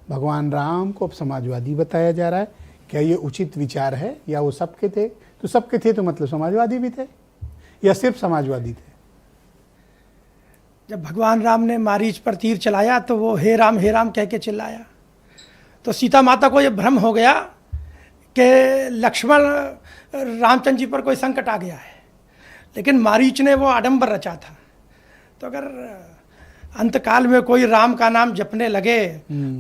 भगवान राम को अब समाजवादी बताया जा रहा है। क्या ये उचित विचार है? या वो सबके थे? तो सबके थे तो मतलब समाजवादी भी थे या सिर्फ समाजवादी थे? जब भगवान राम ने मारीच पर तीर चलाया तो वो हे राम कह के चिल्लाया। तो सीता माता को ये भ्रम हो गया कि लक्ष्मण रामचंद्र जी पर कोई संकट आ गया है, लेकिन मारीच ने वो आडंबर रचा था। तो अगर अंतकाल में कोई राम का नाम जपने लगे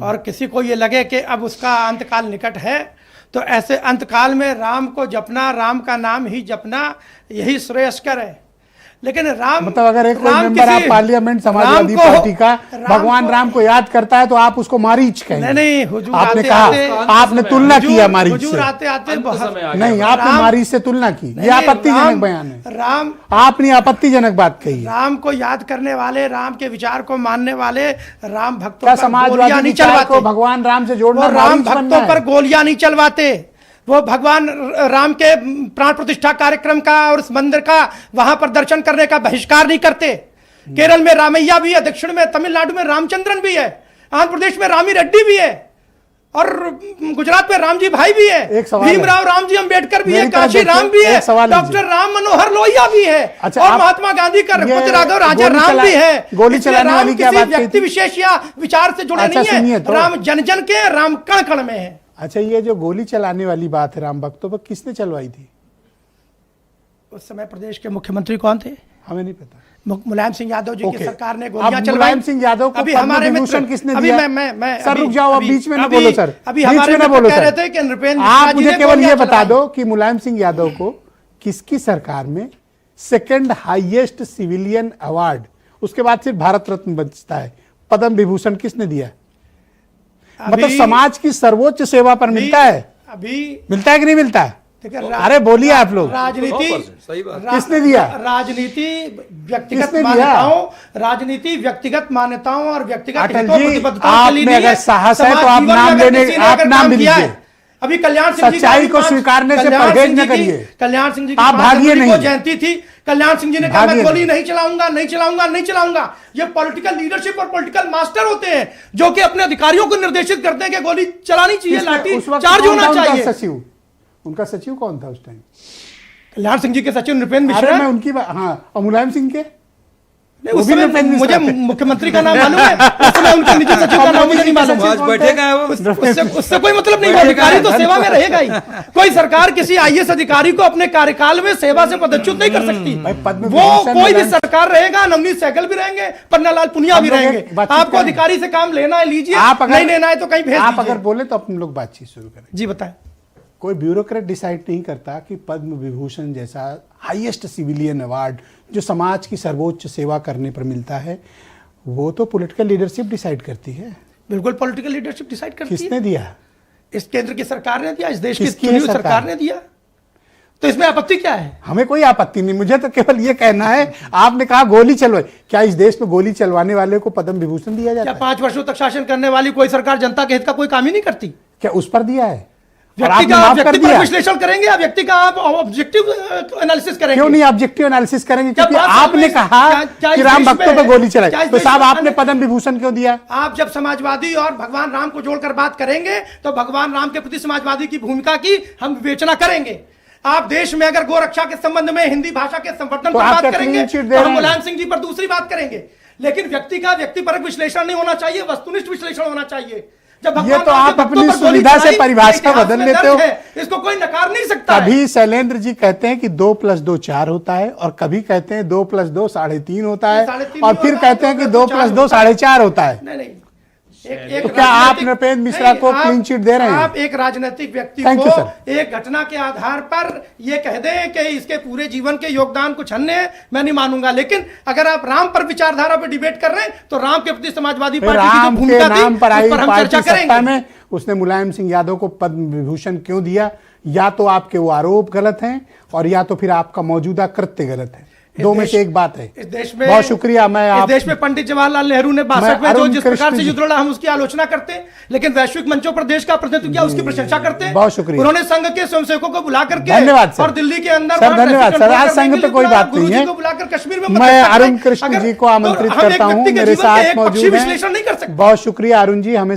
और किसी को ये लगे कि अब उसका अंतकाल निकट है, तो ऐसे अंतकाल में राम को जपना, राम का नाम ही जपना, यही श्रेयस्कर है। लेकिन राम मतलब अगर एक कोई member of parliament Samajwadi party का भगवान राम को याद करता है तो आप उसको मारीच कहेंगे? नहीं, हुजूर आपने आते कहा, आते, आपने तुलना किया मारीच से। हुजूर आते आते नहीं, आपने मारीच से तुलना की। ये आपत्तिजनक बयान है। राम, आपने आपत्तिजनक बात कही। राम को याद करने वाले, राम के विचार को मानने वाले राम भक्तों क्या पर समाजवादी गोलियां नहीं विचार चलवाते? को भगवान राम से जोड़ना राम मारीच बनना भक्तों पर है? गोलियां नहीं चलवाते। वो भगवान राम के प्राण प्रतिष्ठा कार्यक्रम का और उस मंदिर का वहां पर दर्शन करने का बहिष्कार नहीं करते। केरल में रामैया भी है, दक्षिण में तमिलनाडु में रामचंद्रन भी है, आंध्र प्रदेश में रामी रेड्डी भी है, और गुजरात में रामजी भाई भी है, भीमराव रामजी अंबेडकर भी है, काशी राम भी है, डॉक्टर राम मनोहर लोहिया भी है, और महात्मा गांधी का पूज्य राघव राजा राम भी है। गोली चलाने वाली क्या बात की? व्यक्ति विशेष या विचार से जुड़े नहीं है, राम जन जन के, राम कण कण में है। अच्छा, ये जो गोली चलाने वाली बात है राम भक्तों पर, किसने चलवाई थी? उस समय प्रदेश के मुख्यमंत्री कौन थे? हमें नहीं पता। मुलायम सिंह यादव जी की सरकार ने गोलियां चलवाई। मुलायम सिंह यादव को पद्म विभूषण किसने दिया? सर रुक जाओ, अब बीच में ना बोलो सर, अभी हमारे में कह रहे थे कि नृपेंद्र आप मुझे केवल ये बता दो कि मुलायम सिंह यादव को किसकी सरकार में सेकंड हाईएस्ट सिविलियन अवार्ड, उसके बाद सिर्फ भारत रत्न बचता है, पद्म विभूषण किसने दिया? मतलब समाज की सर्वोच्च सेवा पर मिलता है? अभी मिलता है कि नहीं मिलता है? अरे बोलिए आप लोग। राजनीति किसने दिया? राजनीति व्यक्तिगत मान्यताओं, राजनीति व्यक्तिगत मान्यताओं और व्यक्तिगत प्रतिबद्धताओं के लिए अगर साहस है तो आप नाम लेने, आप नाम लीजिए। अभी कल्याण सिंह जी सच्चाई को स्वीकारने से परहेज न करिए। कल्याण सिंह जी आप भागिए नहीं। जयंती थी, कल्याण सिंह जी ने कहा मैं गोली नहीं चलाऊंगा, नहीं चलाऊंगा, नहीं चलाऊंगा। ये पॉलिटिकल लीडरशिप और पॉलिटिकल मास्टर होते हैं जो कि अपने अधिकारियों को निर्देशित करते हैं कि गोली चलानी चाहिए, लाठी चार्ज होना चाहिए। सचिव, उनका सचिव कौन था उस टाइम? कल्याण सिंह जी के सचिव नृपेंद्र मिश्रा। मैं उनकी हाँ, और मुलायम सिंह के उस समय मुझे मुख्यमंत्री का नाम मालूम है, उस समय उनके निजी सचिव का नाम मुझे नहीं मालूम। आज बैठेगा उससे कोई मतलब नहीं, अधिकारी तो सेवा में रहेगा ही। कोई सरकार किसी आईएएस अधिकारी को अपने कार्यकाल में सेवा से पदच्युत नहीं कर सकती। वो कोई भी सरकार रहेगा, नवनीत सहगल भी रहेंगे, पन्नालाल पुनिया भी रहेंगे। आपको अधिकारी से काम लेना है लीजिए, नहीं लेना है तो कहीं भेज दीजिए। आप अगर बोले तो अपन लोग बातचीत शुरू करें। जी बताएं। कोई ब्यूरोक्रेट डिसाइड नहीं करता कि पद्म विभूषण जैसा हाईएस्ट सिविलियन अवार्ड जो समाज की सर्वोच्च सेवा करने पर मिलता है, वो तो पॉलिटिकल लीडरशिप डिसाइड करती है। बिल्कुल पॉलिटिकल लीडरशिप डिसाइड करती है। किसने दिया? इस केंद्र की सरकार ने दिया, इस देश की चुनी हुई सरकार ने दिया। तो इसमें आपत्ति क्या है? हमें कोई आपत्ति नहीं, मुझे तो केवल ये कहना है, आपने कहा गोली चलवाई, क्या इस देश में गोली चलवाने वाले को पद्म विभूषण दिया जाता है? 5 वर्षों तक शासन करने वाली कोई सरकार जनता के हित का कोई काम ही नहीं करती? क्या उस पर दिया है? व्यक्ति का विश्लेषण करेंगे या व्यक्ति का आप ऑब्जेक्टिव एनालिसिस करेंगे? क्यों नहीं ऑब्जेक्टिव एनालिसिस करेंगे? क्योंकि आपने कहा कि राम भक्तों पर गोली चलाई, तो साहब आपने पद्म विभूषण क्यों दिया? आप जब समाजवादी और भगवान राम को जोड़कर बात करेंगे तो भगवान राम के प्रति समाजवादी की भूमिका की हम विवेचना करेंगे। आप देश में अगर गोरक्षा के संबंध में हिंदी भाषा के संवर्धन पर बात करेंगे तो हम मुलायम सिंह जी पर दूसरी बात करेंगे। लेकिन व्यक्ति का व्यक्तिपरक विश्लेषण नहीं होना चाहिए, वस्तुनिष्ठ विश्लेषण होना चाहिए। ये तो आप अपनी सुविधा से परिभाषा बदल लेते हो, इसको कोई नकार नहीं सकता। कभी शैलेंद्र जी कहते हैं कि 2 + 2 4 होता है, और कभी कहते हैं 2 + 2 3.5 होता है, और फिर कहते हैं कि 2 + 2 4.5 होता है। नहीं, तो क्या आप नृपेंद्र मिश्रा को क्लीन चिट दे रहे हैं? आप एक राजनीतिक व्यक्ति को एक घटना के आधार पर ये कह दें कि इसके पूरे जीवन के योगदान कुछ अन्य है, मैं नहीं मानूंगा। लेकिन अगर आप राम पर विचारधारा पर डिबेट कर रहे हैं तो राम के प्रति समाजवादी पार्टी की जो भूमिका थी उस पर हम चर्चा करेंगे। उसने मुलायम सिंह यादव को पद्म विभूषण क्यों दिया? या तो आपके वो आरोप गलत हैं, और या तो फिर आपका मौजूदा कृत्य गलत है। दो में से एक बात है। इस देश में बहुत शुक्रिया। मैं इस देश में पंडित जवाहरलाल नेहरू ने 62 में जो जिस प्रकार से युद्ध लड़ा हम उसकी आलोचना करते हैं, लेकिन वैश्विक मंचों पर देश का प्रतिनिधित्व किया उसकी प्रशंसा करते हैं। बहुत शुक्रिया। उन्होंने संघ के स्वयंसेवकों को बुला करके, धन्यवाद सर, और दिल्ली के अंदर सर धन्यवाद सर, आज संघ पे कोई बात नहीं है। बुलाकर कश्मीर में मैं अरुण कृष्ण जी को आमंत्रित करता हूँ, मेरे साथ मौजूद हैं। विश्लेषण नहीं कर सकते। बहुत शुक्रिया अरुण जी। हमें